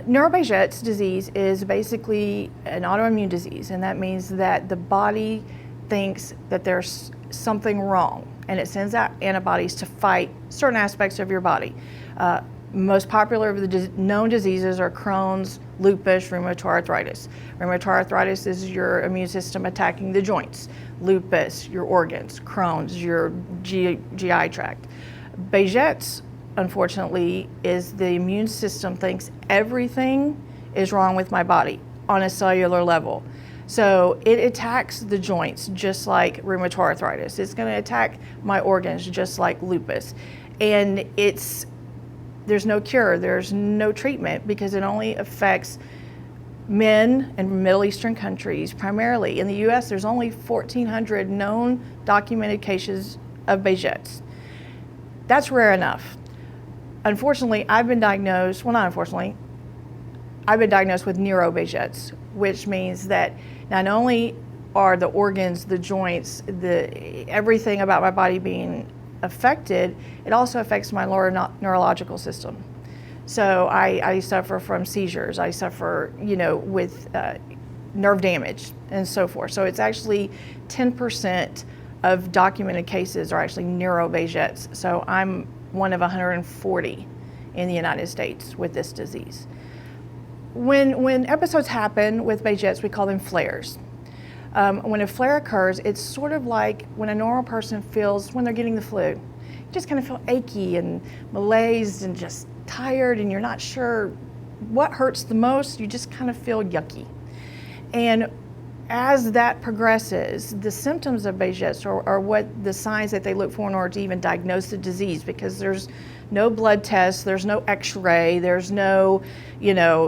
Nuero Behcets disease is basically an autoimmune disease, and that means that the body thinks that there's something wrong, and it sends out antibodies to fight certain aspects of your body. Most popular of the known diseases are Crohn's, lupus, rheumatoid arthritis. Rheumatoid arthritis is your immune system attacking the joints. Lupus, your organs. Crohn's, your GI tract. Behcets, unfortunately, is the immune system thinks everything is wrong with my body on a cellular level. So it attacks the joints just like rheumatoid arthritis. It's going to attack my organs just like lupus. And there's no cure, there's no treatment, because it only affects men in Middle Eastern countries primarily. In the US, there's only 1,400 known documented cases of Behcets. That's rare enough. Unfortunately, I've been diagnosed with Nuero Behcets, which means that not only are the organs, the joints, everything about my body being affected, it also affects my lower neurological system. So I suffer from seizures, I suffer, with nerve damage and so forth. So it's actually 10% of documented cases are actually Nuero Behcets. So I'm one of 140 in the United States with this disease. When episodes happen with Behcets, we call them flares. When a flare occurs, it's sort of like when a normal person feels when they're getting the flu. You just kind of feel achy and malaised and just tired, and you're not sure what hurts the most. You just kind of feel yucky. And as that progresses, the symptoms of Behcets are what the signs that they look for in order to even diagnose the disease, because there's no blood test, there's no x-ray, there's no,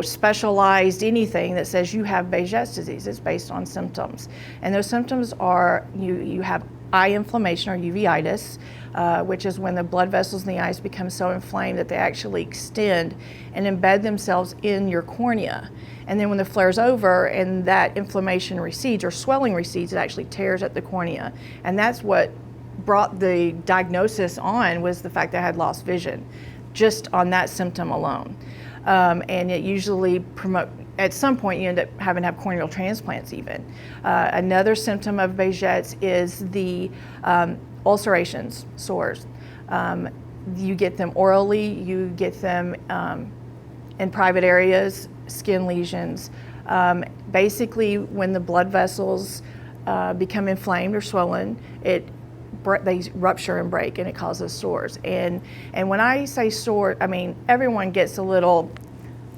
specialized anything that says you have Behcets disease. It's based on symptoms. And those symptoms are you have eye inflammation or uveitis, which is when the blood vessels in the eyes become so inflamed that they actually extend and embed themselves in your cornea. And then when the flare's over and that inflammation recedes or swelling recedes, it actually tears at the cornea. And that's what brought the diagnosis on, was the fact that I had lost vision just on that symptom alone. And it usually at some point you end up having to have corneal transplants even. Another symptom of Behcets is the ulcerations, sores. You get them orally, you get them in private areas, skin lesions. Basically, when the blood vessels become inflamed or swollen, they rupture and break, and it causes sores. And when I say sore, I mean everyone gets a little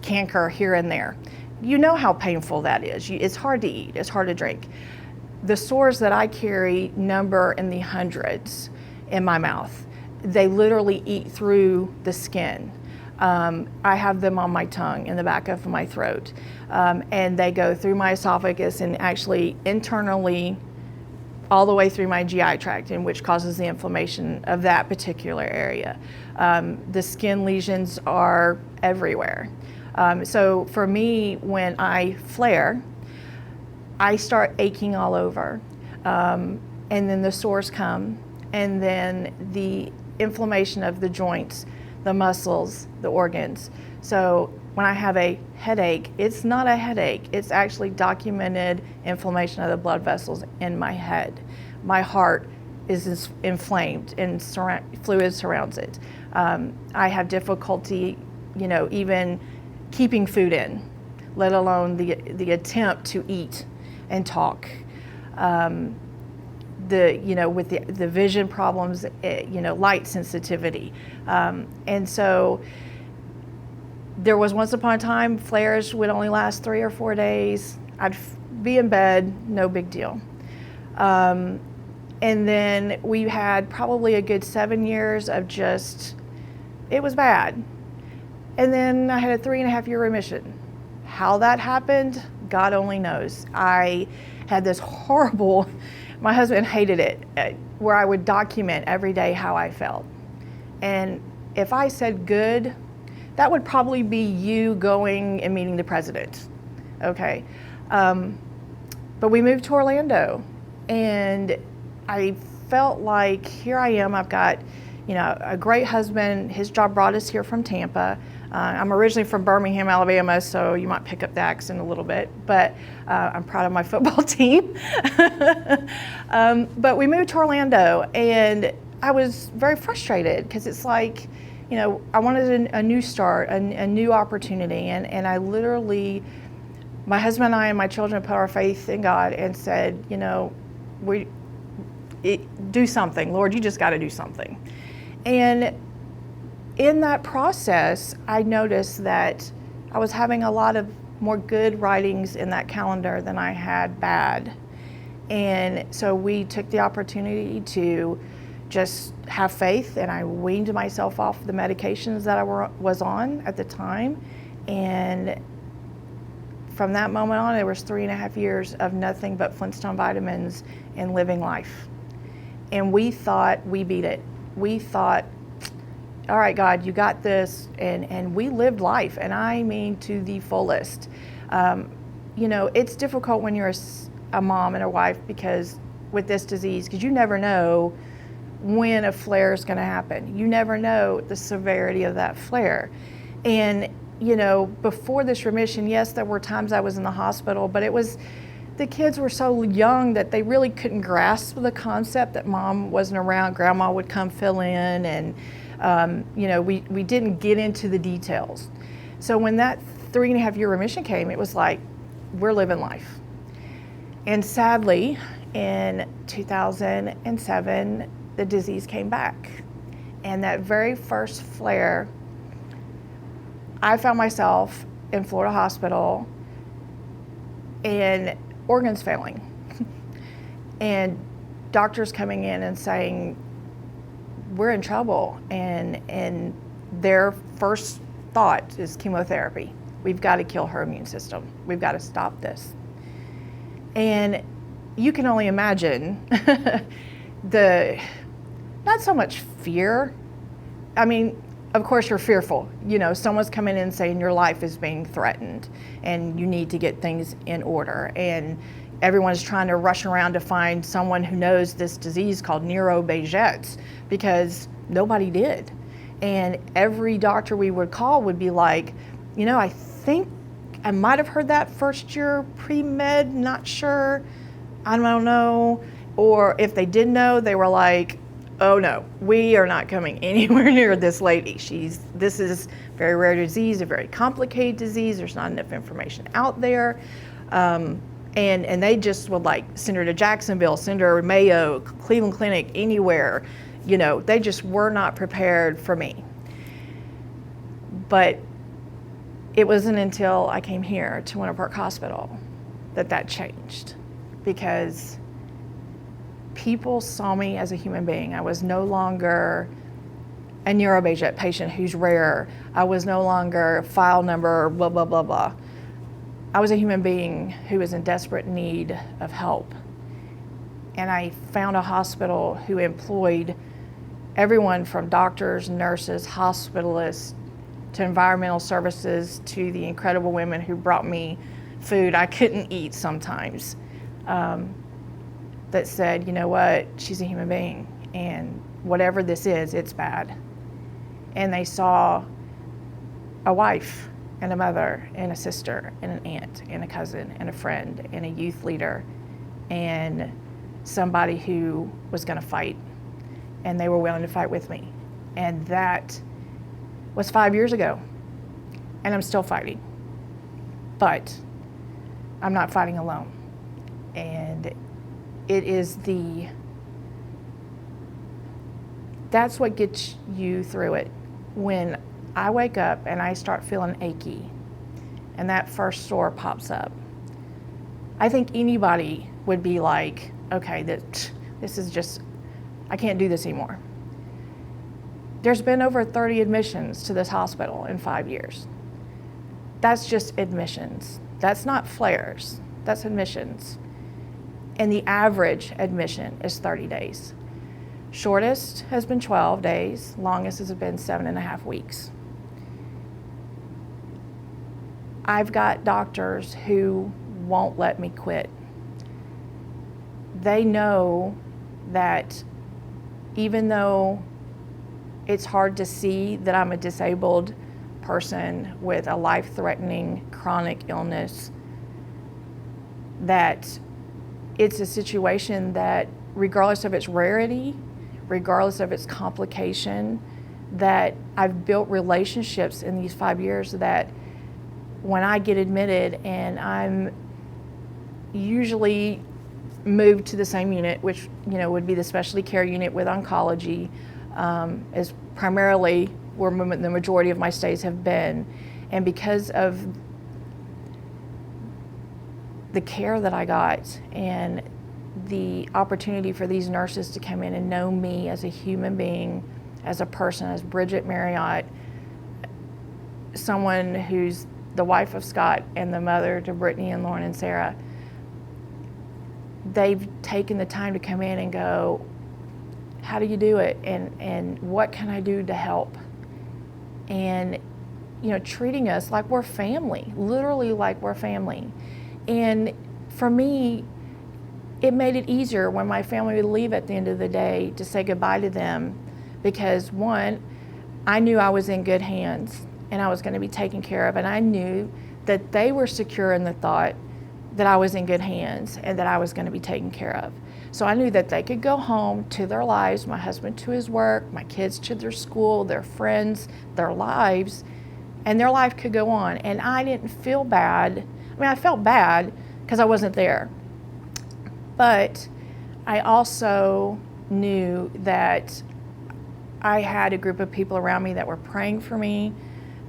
canker here and there. You know how painful that is. It's hard to eat, it's hard to drink. The sores that I carry number in the hundreds in my mouth. They literally eat through the skin. I have them on my tongue, in the back of my throat, and they go through my esophagus and actually internally all the way through my GI tract, in which causes the inflammation of that particular area. The skin lesions are everywhere. So for me, when I flare, I start aching all over, and then the sores come, and then the inflammation of the joints, the muscles, the organs. So when I have a headache, it's not a headache, it's actually documented inflammation of the blood vessels in my head. My heart is inflamed and fluid surrounds it. I have difficulty, even keeping food in, let alone the attempt to eat and talk. With the vision problems, light sensitivity. And so there was once upon a time, flares would only last 3 or 4 days. I'd be in bed, no big deal. And then we had probably a good 7 years of it was bad. And then I had a 3.5-year remission. How that happened, God only knows. I had this horrible, my husband hated it, where I would document every day how I felt. And if I said good, that would probably be you going and meeting the president, okay? But we moved to Orlando, and I felt like here I am, I've got a great husband. His job brought us here from Tampa. I'm originally from Birmingham, Alabama, so you might pick up the accent a little bit, but I'm proud of my football team. But we moved to Orlando, and I was very frustrated because it's like, you know, I wanted a new start, a new opportunity, and I literally, my husband and I and my children put our faith in God and said, you know, do something. Lord, you just got to do something. And in that process, I noticed that I was having a lot of more good writings in that calendar than I had bad. And so we took the opportunity to just have faith, and I weaned myself off the medications that I was on at the time. And from that moment on, there was 3.5 years of nothing but Flintstone vitamins and living life. And we thought we beat it. We thought, all right, God, you got this. And we lived life, and I mean to the fullest. You know, it's difficult when you're a mom and a wife because with this disease, because you never know when a flare is going to happen. You never know the severity of that flare. And, you know, before this remission, yes, there were times I was in the hospital, but it was, the kids were so young that they really couldn't grasp the concept that mom wasn't around, grandma would come fill in, and, you know, we didn't get into the details. So when that 3.5 year remission came, it was like, we're living life. And sadly, in 2007, the disease came back. And that very first flare, I found myself in Florida hospital and organs failing. And doctors coming in and saying, we're in trouble. And their first thought is chemotherapy. We've got to kill her immune system. We've got to stop this. And you can only imagine not so much fear. I mean, of course you're fearful. You know, someone's coming in saying your life is being threatened and you need to get things in order. And everyone's trying to rush around to find someone who knows this disease called Nuero Behcets because nobody did. And every doctor we would call would be like, you know, I think I might have heard that first year pre-med, not sure, I don't know. Or if they did know, they were like, oh no, we are not coming anywhere near this lady. This is a very rare disease, a very complicated disease. There's not enough information out there. And they just would like send her to Jacksonville, send her to Mayo, Cleveland Clinic, anywhere. You know, they just were not prepared for me. But it wasn't until I came here to Winter Park Hospital that changed, because people saw me as a human being. I was no longer a Nuero Behcets patient who's rare. I was no longer file number, blah, blah, blah, blah. I was a human being who was in desperate need of help. And I found a hospital who employed everyone from doctors, nurses, hospitalists, to environmental services, to the incredible women who brought me food I couldn't eat sometimes. That said, you know what, she's a human being, and whatever this is, it's bad. And they saw a wife and a mother and a sister and an aunt and a cousin and a friend and a youth leader and somebody who was gonna fight, and they were willing to fight with me. And that was 5 years ago, and I'm still fighting. But I'm not fighting alone. And it is that's what gets you through it. When I wake up and I start feeling achy and that first sore pops up, I think anybody would be like, okay, this is just, I can't do this anymore. There's been over 30 admissions to this hospital in 5 years. That's just admissions. That's not flares, that's admissions. And the average admission is 30 days. Shortest has been 12 days, longest has been 7.5 weeks. I've got doctors who won't let me quit. They know that even though it's hard to see that I'm a disabled person with a life-threatening chronic illness, that it's a situation that, regardless of its rarity, regardless of its complication, that I've built relationships in these 5 years that when I get admitted and I'm usually moved to the same unit, which would be the specialty care unit with oncology, is primarily where the majority of my stays have been. And because of the care that I got and the opportunity for these nurses to come in and know me as a human being, as a person, as Bridgette Marriott, someone who's the wife of Scott and the mother to Brittany and Lauren and Sarah, they've taken the time to come in and go, how do you do it? And what can I do to help? And, treating us like we're family, literally like we're family. And for me, it made it easier when my family would leave at the end of the day to say goodbye to them, because one, I knew I was in good hands and I was going to be taken care of, and I knew that they were secure in the thought that I was in good hands and that I was going to be taken care of. So I knew that they could go home to their lives, my husband to his work, my kids to their school, their friends, their lives, and their life could go on. And I didn't feel bad. I mean, I felt bad because I wasn't there. But I also knew that I had a group of people around me that were praying for me,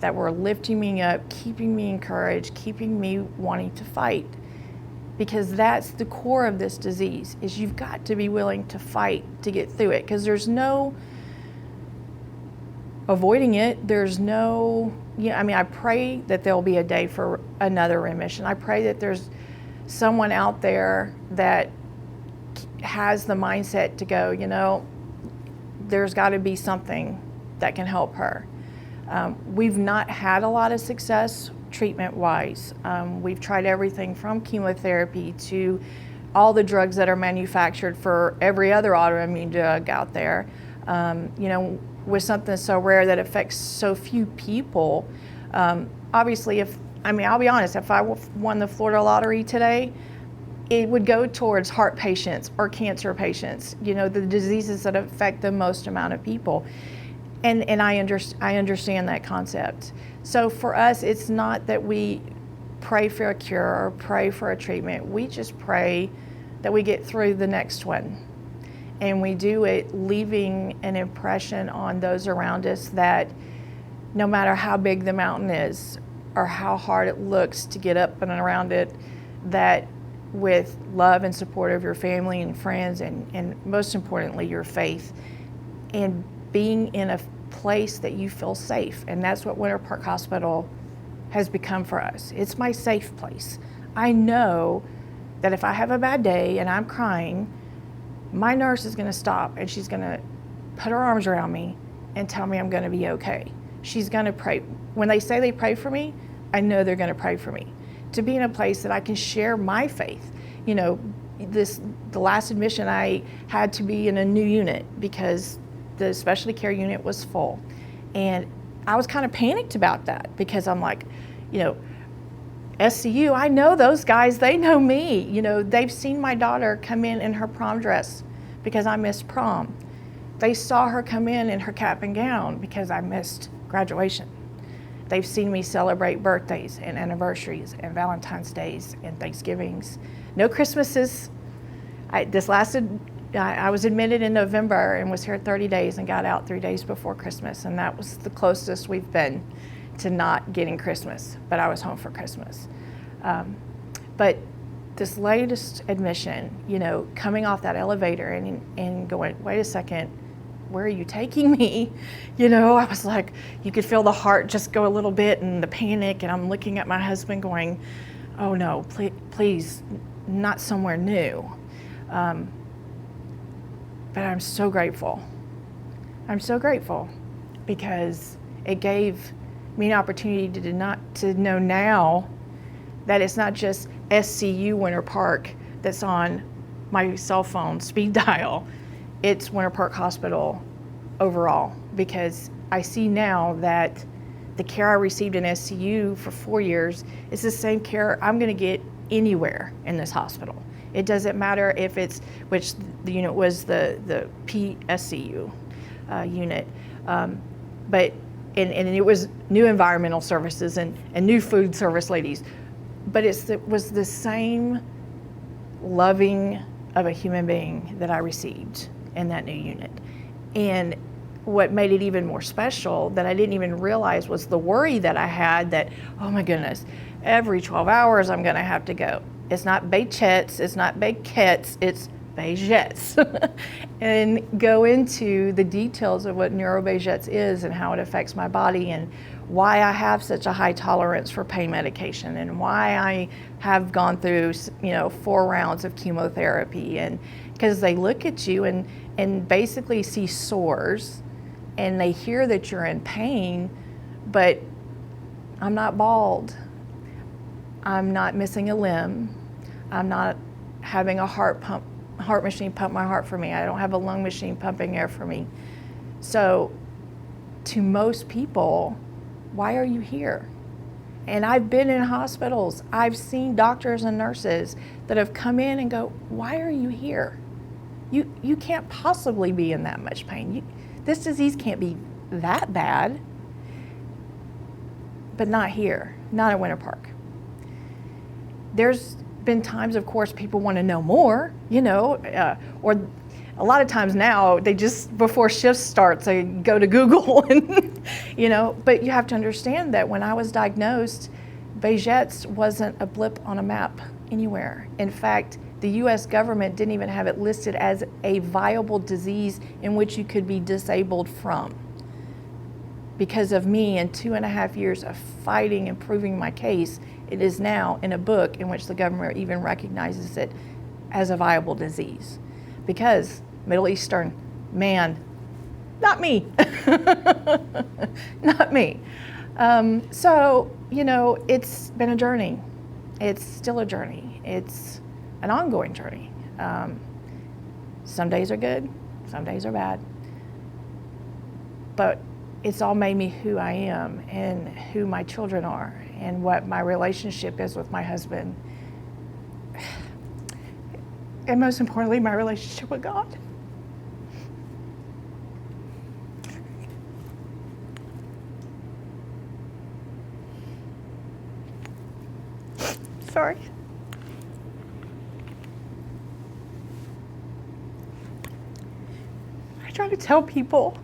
that were lifting me up, keeping me encouraged, keeping me wanting to fight. Because that's the core of this disease, is you've got to be willing to fight to get through it, because there's no avoiding it. There's no, I pray that there'll be a day for another remission. I pray that there's someone out there that has the mindset to go, there's got to be something that can help her. We've not had a lot of success treatment-wise. We've tried everything from chemotherapy to all the drugs that are manufactured for every other autoimmune drug out there. With something so rare that affects so few people, obviously, I'll be honest, if I won the Florida lottery today, it would go towards heart patients or cancer patients, the diseases that affect the most amount of people. And I understand that concept. So for us, it's not that we pray for a cure or pray for a treatment. We just pray that we get through the next one. And we do it leaving an impression on those around us that no matter how big the mountain is or how hard it looks to get up and around it, that with love and support of your family and friends and most importantly, your faith, and being in a place that you feel safe. And that's what Winter Park Hospital has become for us. It's my safe place. I know that if I have a bad day and I'm crying, my nurse is going to stop and she's going to put her arms around me and tell me I'm going to be okay. She's going to pray. When they say they pray for me, I know they're going to pray for me. To be in a place that I can share my faith. The last admission, I had to be in a new unit because the specialty care unit was full. And I was kind of panicked about that because I'm like, SCU, I know those guys, they know me. They've seen my daughter come in her prom dress because I missed prom. They saw her come in her cap and gown because I missed graduation. They've seen me celebrate birthdays and anniversaries and Valentine's Days and Thanksgivings. No Christmases. I was admitted in November and was here 30 days and got out 3 days before Christmas. And that was the closest we've been to not getting Christmas, but I was home for Christmas. But this latest admission, coming off that elevator and going, wait a second, where are you taking me? I was like, you could feel the heart just go a little bit and the panic, and I'm looking at my husband going, oh no, please, not somewhere new. But I'm so grateful. I'm so grateful because it gave me an opportunity to know now that it's not just SCU Winter Park that's on my cell phone speed dial. It's Winter Park Hospital overall, because I see now that the care I received in SCU for 4 years is the same care I'm going to get anywhere in this hospital. It doesn't matter if it's, which the unit was the PSCU unit, but and it was new environmental services and new food service ladies, but it was the same loving of a human being that I received in that new unit. And what made it even more special that I didn't even realize was the worry that I had that, oh my goodness, every 12 hours I'm gonna have to go. It's not Behcets, it's not Behcets, it's Bridgette. And go into the details of what Nuero Behcets is and how it affects my body and why I have such a high tolerance for pain medication and why I have gone through 4 rounds of chemotherapy. And because they look at you and basically see sores and they hear that you're in pain, but I'm not bald, I'm not missing a limb, I'm not having a heart machine pump my heart for me, I don't have a lung machine pumping air for me. So to most people, why are you here? And I've been in hospitals, I've seen doctors and nurses that have come in and go, why are you here? You can't possibly be in that much pain. This disease can't be that bad. But not here, not at Winter Park. There's been times, of course, people want to know more, or a lot of times now they just, before shift starts, they go to Google and, but you have to understand that when I was diagnosed, Behcets wasn't a blip on a map anywhere. In fact, the US government didn't even have it listed as a viable disease in which you could be disabled from. Because of me and 2.5 years of fighting and proving my case, it is now in a book in which the government even recognizes it as a viable disease. Because Middle Eastern, man, not me, not me. So, it's been a journey. It's still a journey. It's an ongoing journey. Some days are good, some days are bad. But it's all made me who I am and who my children are and what my relationship is with my husband. And most importantly, my relationship with God. Sorry. I try to tell people,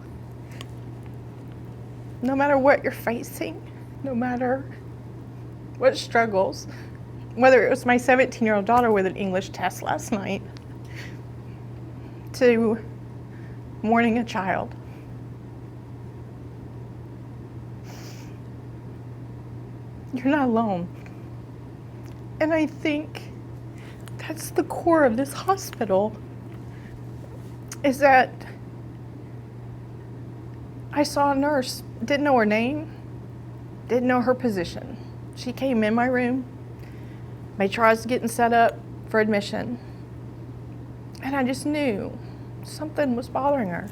no matter what you're facing, no matter what struggles, whether it was my 17-year-old daughter with an English test last night, to mourning a child, you're not alone. And I think that's the core of this hospital, is that I saw a nurse, didn't know her name, didn't know her position. She came in my room, made sure I was getting set up for admission, and I just knew something was bothering her.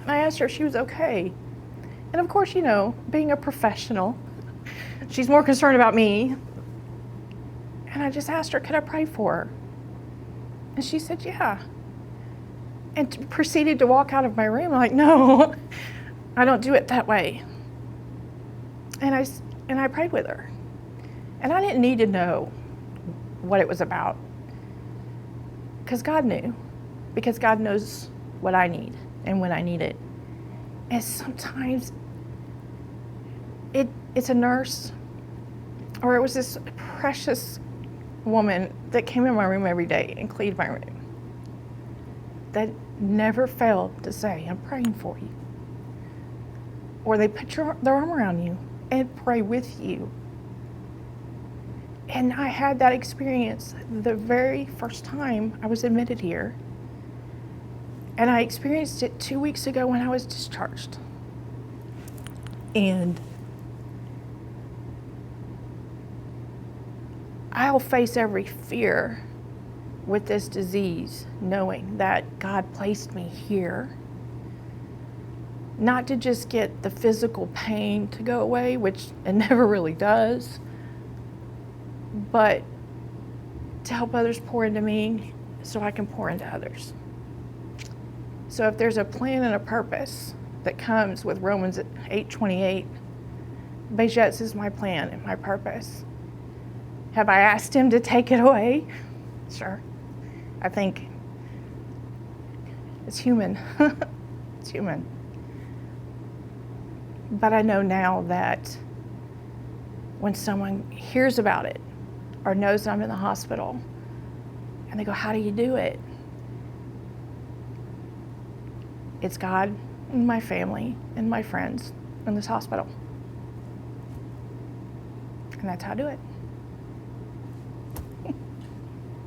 And I asked her if she was okay. And of course, being a professional, she's more concerned about me. And I just asked her, could I pray for her? And she said, yeah. And proceeded to walk out of my room. I'm like, no, I don't do it that way. And I prayed with her. And I didn't need to know what it was about. Because God knew. Because God knows what I need and when I need it. And sometimes it's a nurse, or it was this precious woman that came in my room every day and cleaned my room, that never failed to say, I'm praying for you. Or they put their arm around you and pray with you. And I had that experience the very first time I was admitted here. And I experienced it 2 weeks ago when I was discharged. And I'll face every fear with this disease, knowing that God placed me here not to just get the physical pain to go away, which it never really does, but to help others pour into me so I can pour into others. So if there's a plan and a purpose that comes with Romans 8:28, Bridgette's is my plan and my purpose. Have I asked him to take it away? Sure. I think it's human. It's human. But I know now that when someone hears about it or knows I'm in the hospital and they go, how do you do it? It's God and my family and my friends in this hospital. And that's how I do it.